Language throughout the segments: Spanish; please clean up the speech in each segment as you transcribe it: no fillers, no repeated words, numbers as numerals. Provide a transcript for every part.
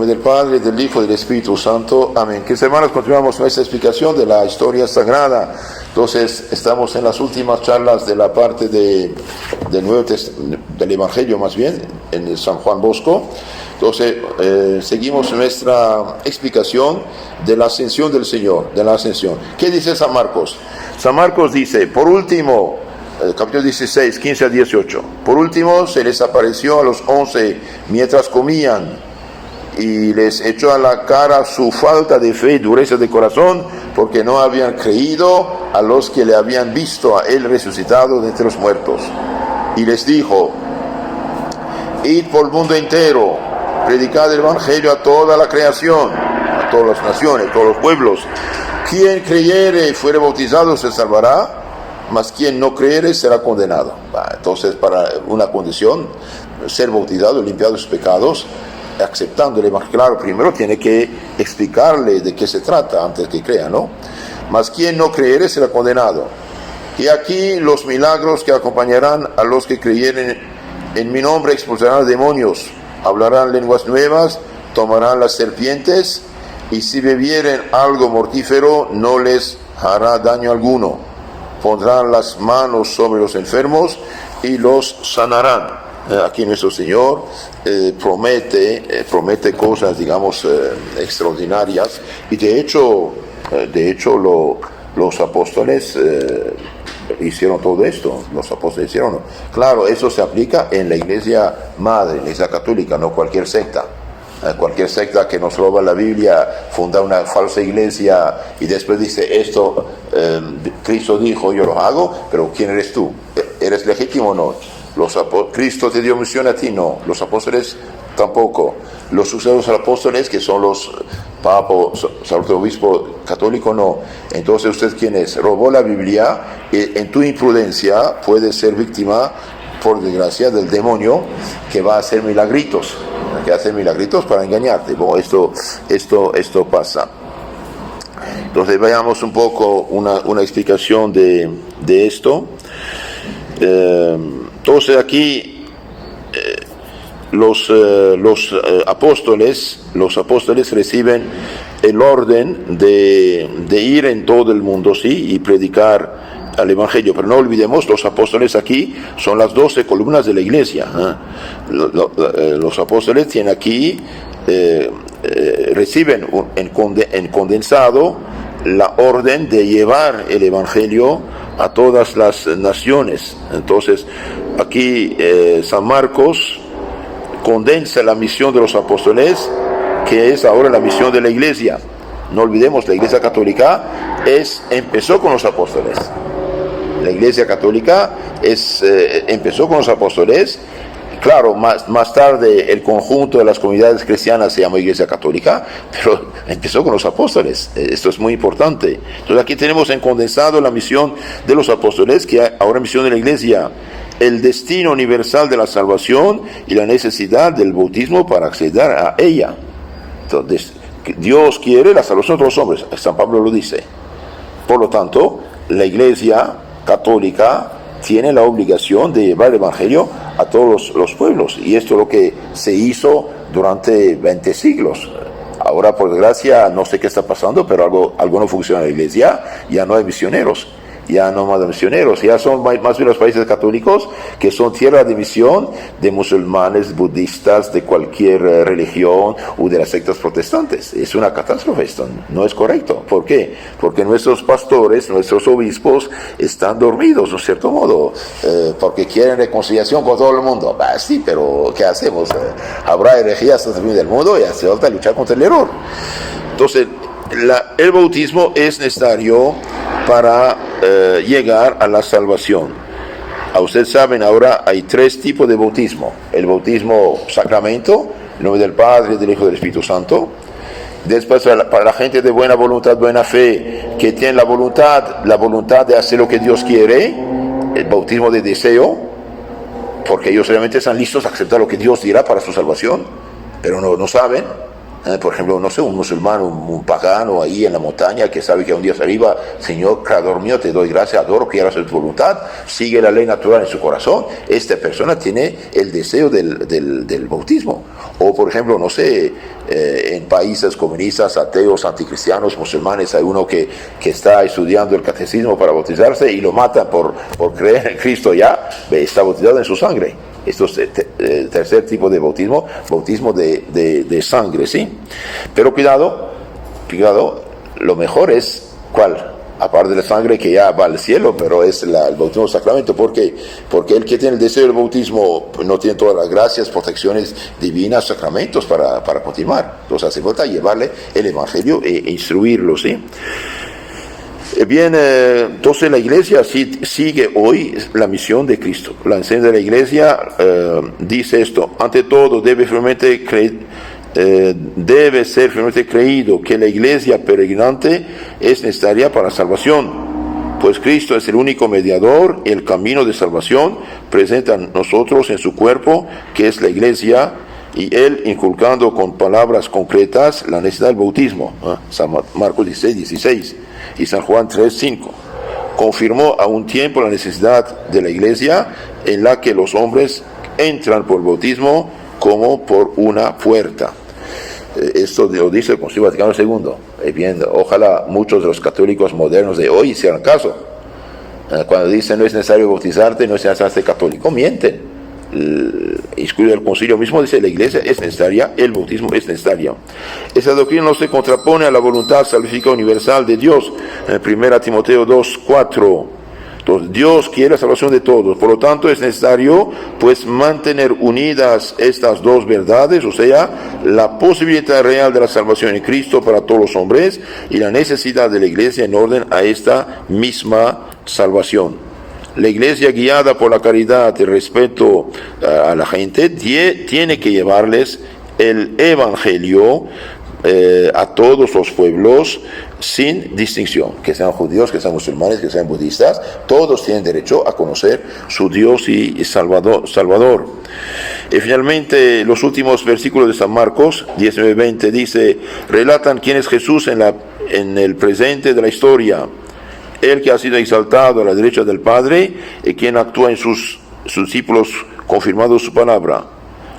nombre del Padre, del Hijo y del Espíritu Santo. Amén. Queridos hermanos, continuamos nuestra explicación de la historia sagrada. Entonces, estamos en las últimas charlas de la parte del Evangelio, más bien, en el San Juan Bosco. Entonces, seguimos nuestra explicación de la ascensión del Señor, de la ascensión. ¿Qué dice San Marcos? San Marcos dice, por último, capítulo 16, 15 a 18. Por último, se les apareció a los 11 mientras comían y les echó a la cara su falta de fe y dureza de corazón, porque no habían creído a los que le habían visto a él resucitado de entre los muertos. Y les dijo, id por el mundo entero, predicad el Evangelio a toda la creación, a todas las naciones, a todos los pueblos. Quien creyere y fuere bautizado se salvará, mas quien no creyere será condenado. Entonces, para una condición, ser bautizado y limpiado de sus pecados, aceptándole más claro, primero tiene que explicarle de qué se trata antes que crea, ¿no? Mas quien no creyere será condenado. Y aquí los milagros que acompañarán a los que creyeren en mi nombre: expulsarán demonios, hablarán lenguas nuevas, tomarán las serpientes, y si bebieren algo mortífero no les hará daño alguno. Pondrán las manos sobre los enfermos y los sanarán. Aquí nuestro Señor promete cosas, digamos, extraordinarias, y de hecho los apóstoles hicieron todo esto. Los apóstoles hicieron. Claro, eso se aplica en la iglesia madre, la iglesia católica, no cualquier secta. Cualquier secta que nos roba la Biblia, funda una falsa iglesia y después dice esto, Cristo dijo, yo lo hago, pero ¿quién eres tú? ¿Eres legítimo o no? Cristo te dio misión a ti, no. Los apóstoles tampoco. Los sucesores apóstoles, que son los papas, sacerdote, obispo católico, no. Entonces, ¿usted quién es? Robó la Biblia, y en tu imprudencia puedes ser víctima, por desgracia, del demonio que va a hacer milagritos. Que hace milagritos para engañarte. Bueno, esto pasa. Entonces veamos un poco una explicación de esto. Entonces aquí los apóstoles reciben el orden de ir en todo el mundo, sí, y predicar al Evangelio. Pero no olvidemos, los apóstoles aquí son las 12 columnas de la iglesia. Los apóstoles tienen aquí, reciben en condensado la orden de llevar el Evangelio a todas las naciones. Entonces, aquí San Marcos condensa la misión de los apóstoles, que es ahora la misión de la iglesia. No olvidemos, la iglesia católica empezó con los apóstoles. La iglesia católica empezó con los apóstoles. Claro, más tarde el conjunto de las comunidades cristianas se llamó iglesia católica, pero empezó con los apóstoles. Esto es muy importante. Entonces aquí tenemos en condensado la misión de los apóstoles, que ahora misión de la iglesia, el destino universal de la salvación y la necesidad del bautismo para acceder a ella. Entonces, Dios quiere la salvación de los hombres, San Pablo lo dice. Por lo tanto, la iglesia católica tiene la obligación de llevar el Evangelio a todos los pueblos, y esto es lo que se hizo durante 20 siglos. Ahora, por desgracia, no sé qué está pasando, pero algo no funciona en la iglesia. Ya no hay misioneros, ya no más misioneros, ya son más bien los países católicos que son tierra de misión de musulmanes, budistas, de cualquier religión o de las sectas protestantes. Es una catástrofe esto, no es correcto. ¿Por qué? Porque nuestros pastores, nuestros obispos están dormidos, de cierto modo, porque quieren reconciliación con todo el mundo. Sí, pero ¿qué hacemos? Habrá herejías hasta el fin del mundo y hace falta luchar contra el error. Entonces, el bautismo es necesario para llegar a la salvación. Ustedes saben, ahora hay 3 tipos de bautismo: el bautismo sacramento, en nombre del Padre, del Hijo y del Espíritu Santo. Después, para la gente de buena voluntad, buena fe, que tiene la voluntad de hacer lo que Dios quiere, el bautismo de deseo, porque ellos realmente están listos a aceptar lo que Dios dirá para su salvación, pero no saben. Por ejemplo, no sé, un musulmán, un pagano ahí en la montaña que sabe que un día se arriba, Señor, creador mío, te doy gracias, adoro, quiero hacer tu voluntad, sigue la ley natural en su corazón. Esta persona tiene el deseo del bautismo. O, por ejemplo, no sé, en países comunistas, ateos, anticristianos, musulmanes, hay uno que está estudiando el catecismo para bautizarse y lo matan por creer en Cristo ya, está bautizado en su sangre. Esto es el tercer tipo de bautismo de sangre, ¿sí? Pero cuidado, lo mejor es, ¿cuál? Aparte de la sangre que ya va al cielo, pero es el bautismo sacramento. ¿Por qué? Porque el que tiene el deseo del bautismo no tiene todas las gracias, protecciones divinas, sacramentos para continuar. Entonces hace falta llevarle el evangelio e instruirlo, ¿sí? Bien, entonces la iglesia sigue hoy la misión de Cristo. La enseñanza de la iglesia dice esto: ante todo debe ser firmemente creído que la iglesia peregrinante es necesaria para la salvación, pues Cristo es el único mediador, el camino de salvación presente a nosotros en su cuerpo, que es la iglesia, y él inculcando con palabras concretas la necesidad del bautismo. San Marcos 16 y San Juan 3:5. Confirmó a un tiempo la necesidad de la iglesia, en la que los hombres entran por el bautismo como por una puerta. Esto lo dice el Concilio Vaticano II. Bien, ojalá muchos de los católicos modernos de hoy hicieran caso. Cuando dicen no es necesario bautizarte, no es necesario ser católico, mienten. El concilio mismo dice: la iglesia es necesaria, el bautismo es necesario. Esa doctrina no se contrapone a la voluntad salvífica universal de Dios. En 1 Timoteo 2:4. Entonces, Dios quiere la salvación de todos, por lo tanto es necesario pues mantener unidas estas dos verdades, o sea, la posibilidad real de la salvación en Cristo para todos los hombres y la necesidad de la iglesia en orden a esta misma salvación. La iglesia, guiada por la caridad y respeto a la gente, tiene que llevarles el evangelio a todos los pueblos sin distinción, que sean judíos, que sean musulmanes, que sean budistas. Todos tienen derecho a conocer su Dios y Salvador. Y finalmente, los últimos versículos de San Marcos 19-20 dice: relatan quién es Jesús en el presente de la historia, el que ha sido exaltado a la derecha del Padre y quien actúa en sus discípulos confirmando su palabra.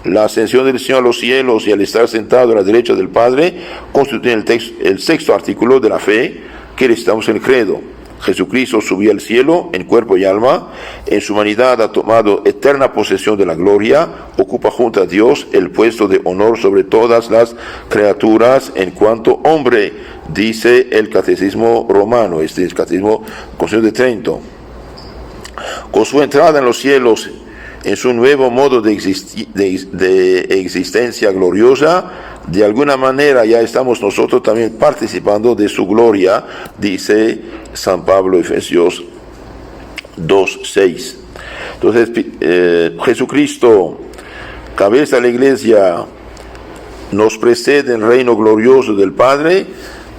La ascensión del Señor a los cielos y al estar sentado a la derecha del Padre constituyen el sexto artículo de la fe que recitamos en el credo. Jesucristo subió al cielo en cuerpo y alma, en su humanidad ha tomado eterna posesión de la gloria, ocupa junto a Dios el puesto de honor sobre todas las criaturas en cuanto hombre, dice el Catecismo Romano, este es el Catecismo Concilio de Trento. Con su entrada en los cielos, en su nuevo modo de existencia gloriosa, de alguna manera ya estamos nosotros también participando de su gloria, dice San Pablo, Efesios 2:6. Entonces, Jesucristo, cabeza de la iglesia, nos precede en el reino glorioso del Padre,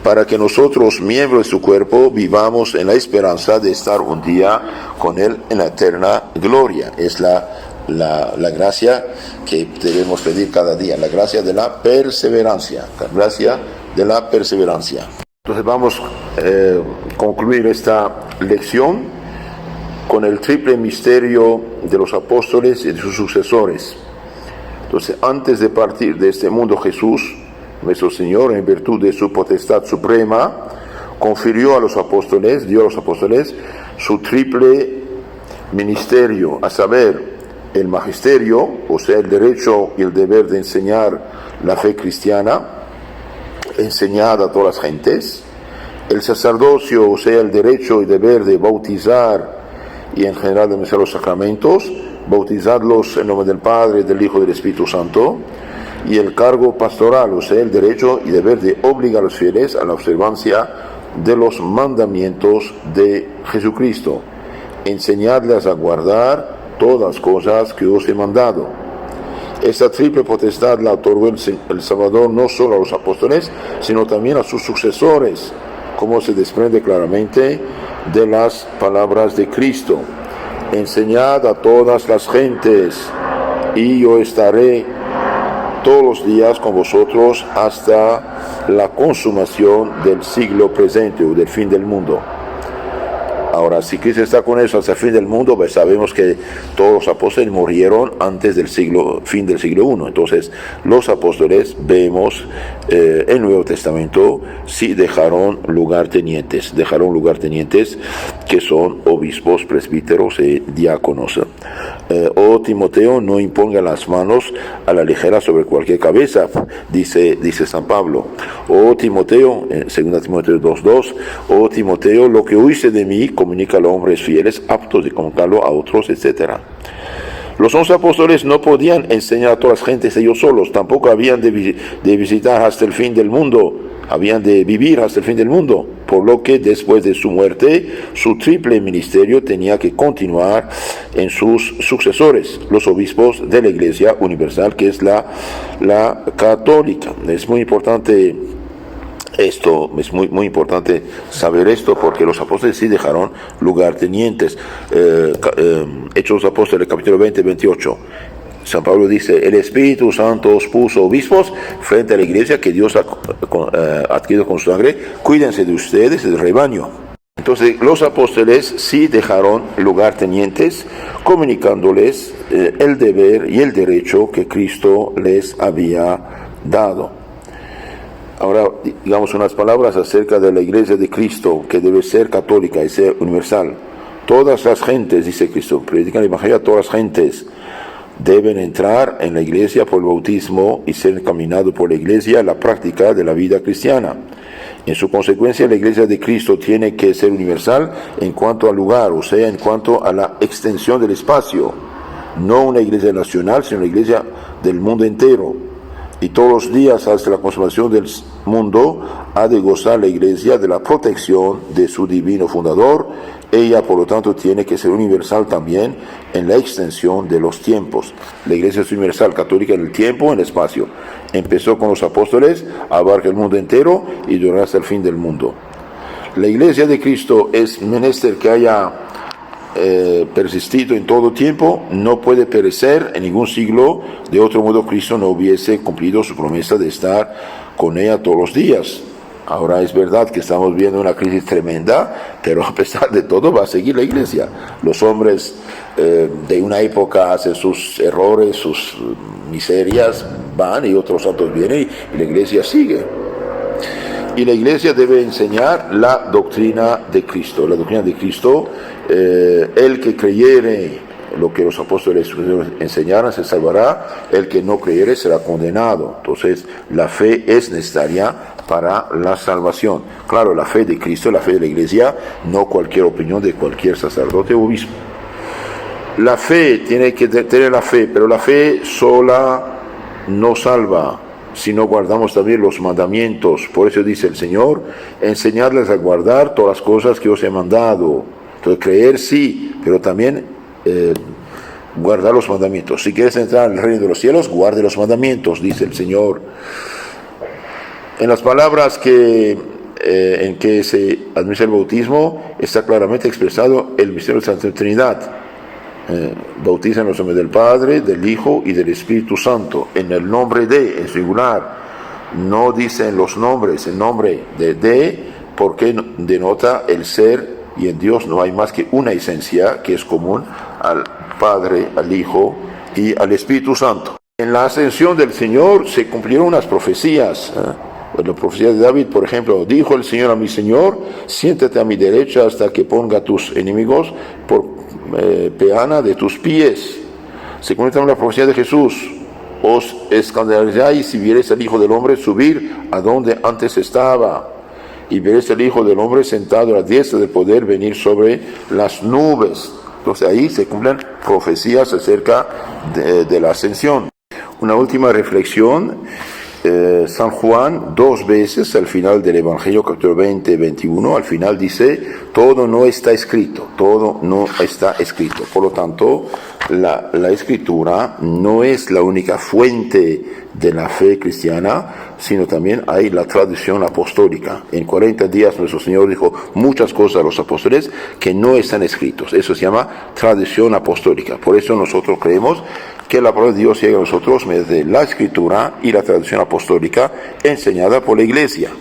para que nosotros, miembros de su cuerpo, vivamos en la esperanza de estar un día con Él en la eterna gloria. Es la gracia que debemos pedir cada día, la gracia de la perseverancia, la gracia de la perseverancia. Entonces vamos a concluir esta lección con el triple misterio de los apóstoles y de sus sucesores. Entonces, antes de partir de este mundo, Jesús, nuestro Señor, en virtud de su potestad suprema, confirió a los apóstoles, dio a los apóstoles su triple ministerio, a saber, el magisterio, o sea, el derecho y el deber de enseñar la fe cristiana, enseñada a todas las gentes; el sacerdocio, o sea, el derecho y deber de bautizar y en general de administrar los sacramentos, bautizarlos en nombre del Padre, del Hijo y del Espíritu Santo; y el cargo pastoral, o sea, el derecho y deber de obligar a los fieles a la observancia de los mandamientos de Jesucristo, enseñarles a guardar todas las cosas que os he mandado. Esta triple potestad la otorgó el Salvador no solo a los apóstoles, sino también a sus sucesores, como se desprende claramente de las palabras de Cristo: enseñad a todas las gentes, y yo estaré todos los días con vosotros hasta la consumación del siglo presente o del fin del mundo. Ahora, si Cristo está con eso hasta el fin del mundo, pues sabemos que todos los apóstoles murieron antes del fin del siglo I. Entonces, los apóstoles, vemos en el Nuevo Testamento, sí dejaron lugartenientes que son obispos, presbíteros y diáconos. Oh Timoteo, no imponga las manos a la ligera sobre cualquier cabeza, dice San Pablo. Oh Timoteo, 2 Timoteo 2:2, oh Timoteo, lo que oíste de mí, comunica a los hombres fieles, aptos de comunicarlo a otros, etc. Los 11 apóstoles no podían enseñar a todas las gentes ellos solos, tampoco habían de visitar hasta el fin del mundo, habían de vivir hasta el fin del mundo, por lo que después de su muerte, su triple ministerio tenía que continuar en sus sucesores, los obispos de la Iglesia Universal, que es la católica. Es muy importante esto, es muy importante saber esto, porque los apóstoles sí dejaron lugartenientes. Hechos de los Apóstoles, capítulo 20-28. San Pablo dice: el Espíritu Santo os puso obispos frente a la iglesia que Dios ha adquirido con su sangre. Cuídense de ustedes, del rebaño. Entonces, los apóstoles sí dejaron lugartenientes, comunicándoles el deber y el derecho que Cristo les había dado. Ahora, digamos unas palabras acerca de la iglesia de Cristo, que debe ser católica y ser universal. Todas las gentes, dice Cristo, predican el evangelio a todas las gentes. Deben entrar en la iglesia por el bautismo y ser encaminados por la iglesia a la práctica de la vida cristiana. En su consecuencia, la iglesia de Cristo tiene que ser universal en cuanto al lugar, o sea, en cuanto a la extensión del espacio. No una iglesia nacional, sino una iglesia del mundo entero. Y todos los días hasta la consumación del mundo ha de gozar la iglesia de la protección de su divino fundador. Ella, por lo tanto, tiene que ser universal también en la extensión de los tiempos. La iglesia es universal, católica en el tiempo, en el espacio. Empezó con los apóstoles, abarca el mundo entero y durará hasta el fin del mundo. La iglesia de Cristo es menester que haya persistido en todo tiempo, no puede perecer en ningún siglo. De otro modo, Cristo no hubiese cumplido su promesa de estar con ella todos los días. Ahora es verdad que estamos viendo una crisis tremenda, pero a pesar de todo va a seguir la iglesia. Los hombres de una época hacen sus errores, sus miserias, van, y otros santos vienen y la iglesia sigue. Y la iglesia debe enseñar la doctrina de Cristo. La doctrina de Cristo, el que creyere lo que los apóstoles enseñaron se salvará, el que no creyere será condenado. Entonces, la fe es necesaria para la salvación. Claro, la fe de Cristo, la fe de la iglesia, no cualquier opinión de cualquier sacerdote o obispo. La fe, tiene que tener la fe, pero la fe sola no salva, si no guardamos también los mandamientos. Por eso dice el Señor: enseñadles a guardar todas las cosas que os he mandado. Entonces, creer sí, pero también guardar los mandamientos. Si quieres entrar en el reino de los cielos, guarde los mandamientos, dice el Señor. En las palabras en que se administra el bautismo está claramente expresado el misterio de la Santa Trinidad. Bautizan en los nombres del Padre, del Hijo y del Espíritu Santo, en el nombre de, en singular. No dicen los nombres, el nombre de, porque denota el ser, y en Dios no hay más que una esencia que es común al Padre, al Hijo y al Espíritu Santo. En la ascensión del Señor se cumplieron unas profecías. La profecía de David, por ejemplo: dijo el Señor a mi Señor, siéntate a mi derecha hasta que ponga a tus enemigos por peana de tus pies. Se conecta con la profecía de Jesús: os escandalizáis si viereis al Hijo del Hombre subir a donde antes estaba, y veréis al Hijo del Hombre sentado a la diestra del poder venir sobre las nubes. Entonces ahí se cumplen profecías acerca de la ascensión. Una última reflexión. San Juan, 2 veces al final del Evangelio, capítulo 20-21, al final dice: todo no está escrito, todo no está escrito. Por lo tanto, la escritura no es la única fuente de la fe cristiana, sino también hay la tradición apostólica. En 40 días nuestro Señor dijo muchas cosas a los apóstoles que no están escritos. Eso se llama tradición apostólica. Por eso nosotros creemos que la palabra de Dios llega a nosotros mediante la escritura y la tradición apostólica enseñada por la Iglesia.